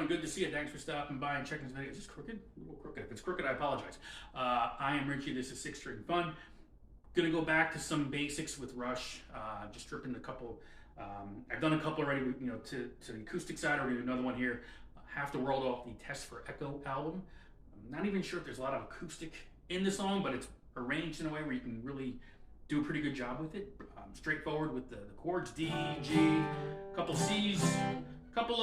Good to see you. Thanks for stopping by and checking this video. Is this crooked? A little crooked. If it's crooked, I apologize. I am Richie. This is 6-String Fun. Gonna go back to some basics with Rush. Just stripping a couple. I've done a couple already. To the acoustic side. We're gonna do another one here. Half the World off the Test for Echo album. I'm not even sure if there's a lot of acoustic in the song, but it's arranged in a way where you can really do a pretty good job with it. Straightforward with the chords: D, G, couple C's, couple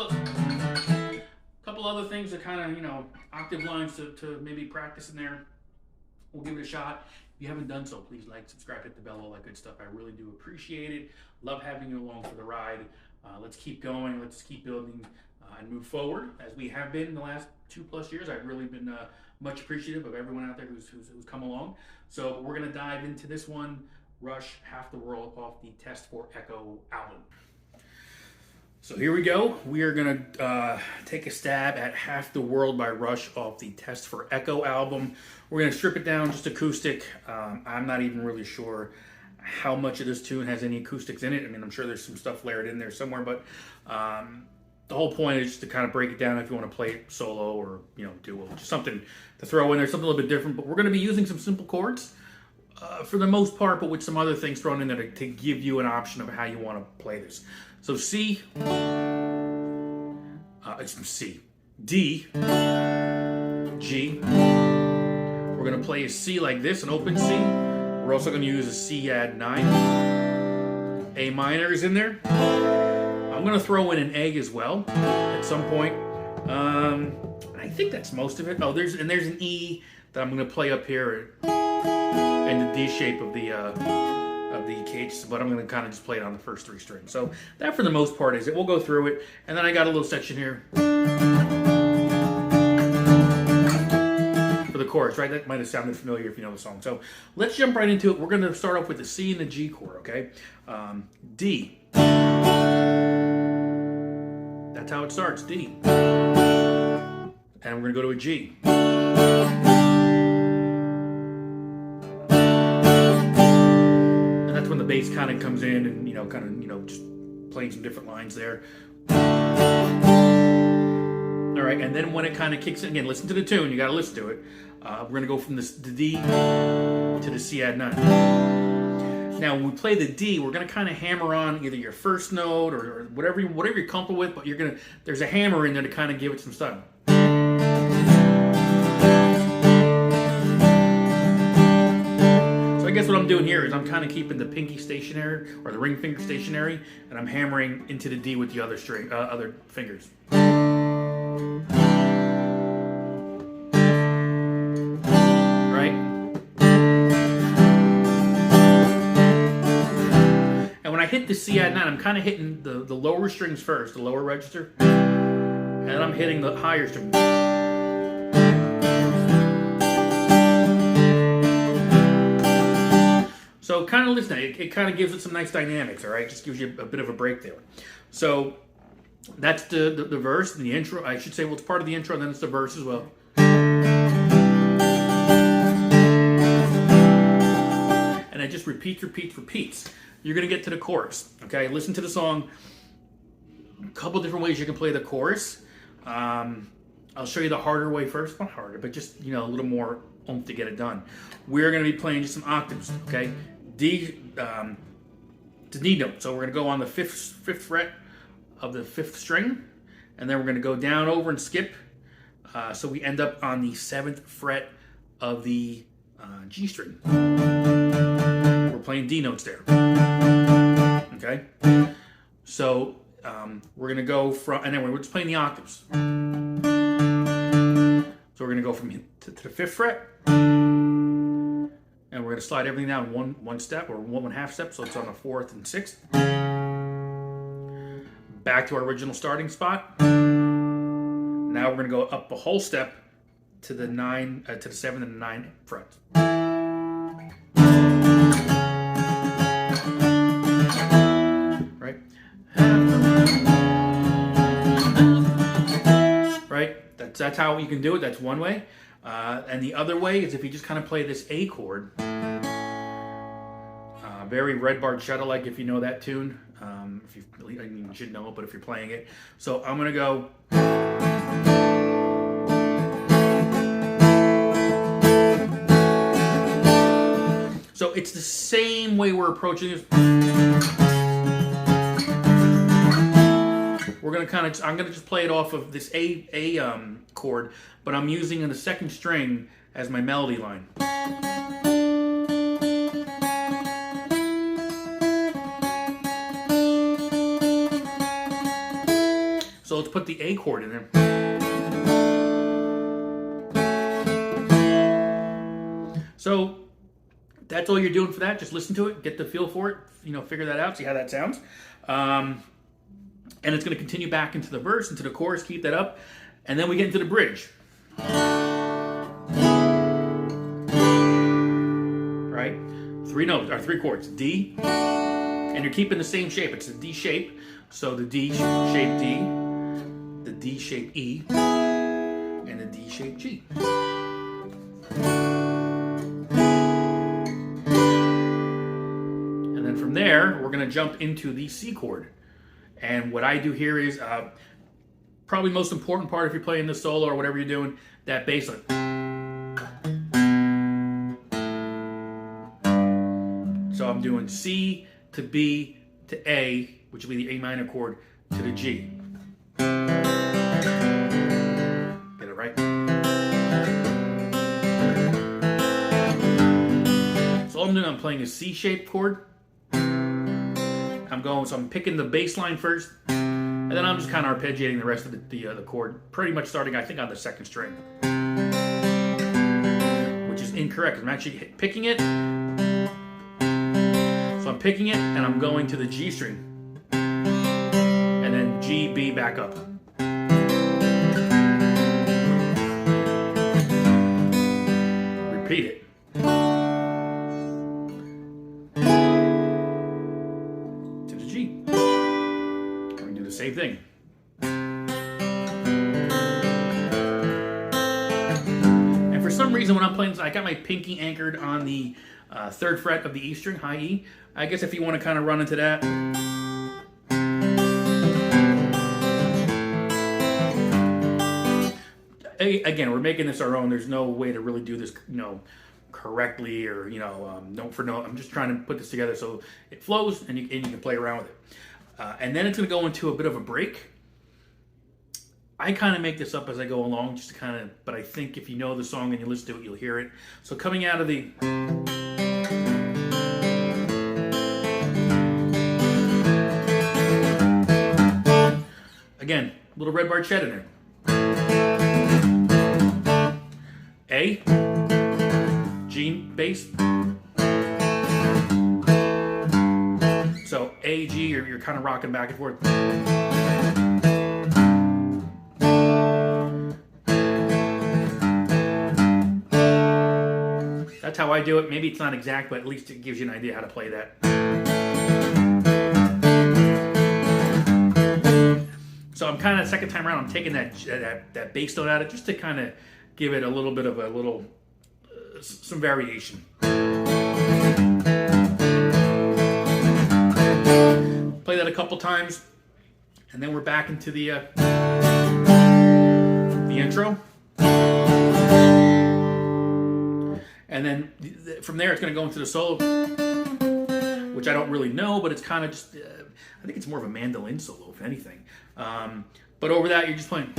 other things that kind of, octave lines to maybe practice in there. We'll give it a shot. If you haven't done so, please like, subscribe, hit the bell, all that good stuff. I really do appreciate it. Love having you along for the ride. Let's keep going. Let's keep building and move forward as we have been in the last 2+ years. I've really been much appreciative of everyone out there who's come along. So we're going to dive into this one, Rush, Half the World off the Test for Echo album. So here we go. We are going to take a stab at Half the World by Rush off the Test for Echo album. We're going to strip it down just acoustic. I'm not even really sure how much of this tune has any acoustics in it. I mean, I'm sure there's some stuff layered in there somewhere, but the whole point is just to kind of break it down if you want to play it solo or, duo. Just something to throw in there, something a little bit different. But we're going to be using some simple chords for the most part, but with some other things thrown in there to give you an option of how you want to play this. So C, it's C, D, G. We're going to play a C like this, an open C. We're also going to use a C add 9. A minor is in there. I'm going to throw in an A as well at some point. I think that's most of it. Oh, there's an E that I'm going to play up here in the D shape of the cage, but I'm going to kind of just play it on the first 3 strings. So that for the most part is it. We'll go through it, and then I got a little section here for the chorus, right? That might have sounded familiar if you know the song. So let's jump right into it. We're going to start off with the C and the G chord, okay? D. That's how it starts, D. And we're going to go to a G. And that's when the bass kind of comes in and, just playing some different lines there. All right, and then when it kind of kicks in, again, listen to the tune. You got to listen to it. We're going to go from the D to the C add 9. Now, when we play the D, we're going to kind of hammer on either your first note or whatever you're comfortable with, but there's a hammer in there to kind of give it some style. So I guess what I'm doing here is I'm kind of keeping the pinky stationary or the ring finger stationary, and I'm hammering into the D with the other fingers. I hit the C add 9, I'm kind of hitting the lower strings first, the lower register, and I'm hitting the higher string. So kind of listen, it kind of gives it some nice dynamics, all right? Just gives you a bit of a break there. So that's the verse and the intro. I should say, well, it's part of the intro, and then it's the verse as well. And it just repeats. You're going to get to the chorus, okay? Listen to the song. A couple different ways you can play the chorus. I'll show you the harder way first. Not harder, but just, a little more oomph to get it done. We're going to be playing just some octaves, okay? D to D note. So we're going to go on the fifth fret of the 5th string, and then we're going to go down over and skip. So we end up on the 7th fret of the G string. We're playing D notes there. Okay, so we're going to go from, and then we're just playing the octaves. So we're going to go from to the 5th fret, and we're going to slide everything down one step or 1.5 steps, so it's on the 4th and 6th. Back to our original starting spot. Now we're going to go up a whole step to the 7th and 9th frets. That's how you can do it. That's one way. And the other way is if you just kind of play this A chord. Very Red Bar Shadow-like, if you know that tune. If you should know it, but if you're playing it. So I'm going to go. So it's the same way we're approaching this. We're gonna I'm gonna just play it off of this A chord, but I'm using the second string as my melody line. So let's put the A chord in there. So that's all you're doing for that. Just listen to it, get the feel for it, figure that out, see how that sounds. And it's going to continue back into the verse, into the chorus, keep that up. And then we get into the bridge. Right? 3 notes, or 3 chords. D, and you're keeping the same shape. It's a D shape. So the D shape D, the D shape E, and the D shape G. From there, we're going to jump into the C chord. And what I do here is probably most important part if you're playing the solo or whatever you're doing, that bass line. So I'm doing C to B to A, which will be the A minor chord, to the G. Get it right? So all I'm doing, I'm playing a C-shaped chord. So I'm picking the bass line first, and then I'm just kind of arpeggiating the rest of the chord, pretty much starting, I think, on the second string, which is incorrect. I'm actually picking it, so I'm picking it, and I'm going to the G string, and then G, B, back up. Repeat it. Same thing. And for some reason when I'm playing this, I got my pinky anchored on the 3rd fret of the E string, high E. I guess if you want to kind of run into that. Again, we're making this our own. There's no way to really do this, correctly or, note for note. I'm just trying to put this together so it flows and you can play around with it. And then it's going to go into a bit of a break. I kind of make this up as I go along, just to kind of, but I think if you know the song and you listen to it, you'll hear it. So coming out of the... Again, little red bar chet in there. A, G bass. So A, G, you're kind of rocking back and forth. That's how I do it. Maybe it's not exact, but at least it gives you an idea how to play that. So I'm kind of, second time around, I'm taking that bass note out of it just to kind of give it a little bit of some variation. Play that a couple times, and then we're back into the intro. And then from there, it's going to go into the solo, which I don't really know, but it's kind of just, I think it's more of a mandolin solo, if anything. But over that, you're just playing.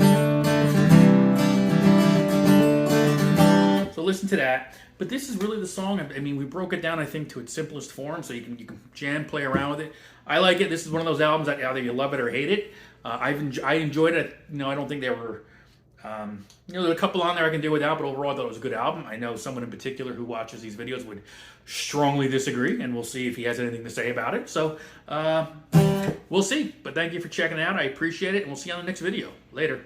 So listen to that. But this is really the song. I mean, we broke it down, I think, to its simplest form, so you can jam, play around with it. I like it. This is one of those albums that either you love it or hate it. I enjoyed it. I don't think there were, there's a couple on there I can do without, but overall I thought it was a good album. I know someone in particular who watches these videos would strongly disagree, and we'll see if he has anything to say about it. So we'll see. But thank you for checking it out. I appreciate it, and we'll see you on the next video. Later.